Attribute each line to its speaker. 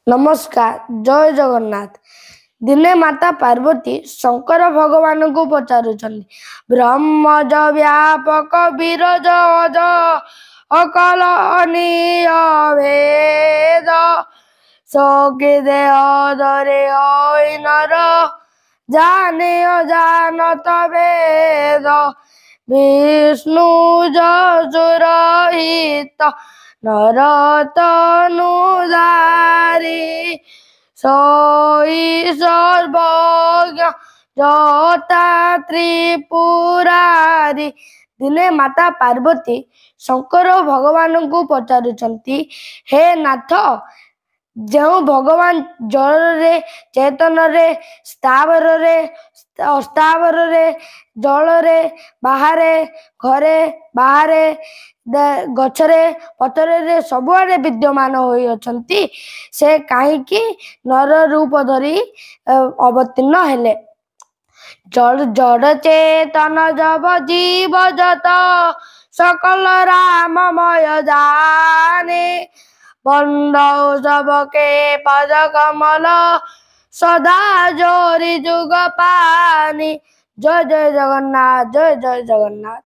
Speaker 1: नमस्कार जय जगन्नाथ। दिने माता पार्वती शंकर भगवान को पचारुचंदी ब्रह्मज व्यापक बीरज अज अकलनीय भेद सौके देह धरे नर जाने अजानत वेद विष्णु जसुरहित नरतनुधारी सोई सर्वज्ञ जता त्रिपुरारी। दिने माता पार्वती शंकर भगवान को पचारुचंती, हे नाथ, जो भगवान जल रे चेतन रे स्थावर रे अस्थावर रे जल रे बाहरे घरे बाहरे गछरे पथरे रे सबुआडे विद्यमान होई अछंती, से काहीकि नर रूप धरी अवतीर्ण हेले। जड़ जड़ चेतन जब जीव जत सकल राममय जाने बंदौ सबके पद कमल सदा जोरी जुग पानी। जय जय जगन्नाथ, जय जय जगन्नाथ।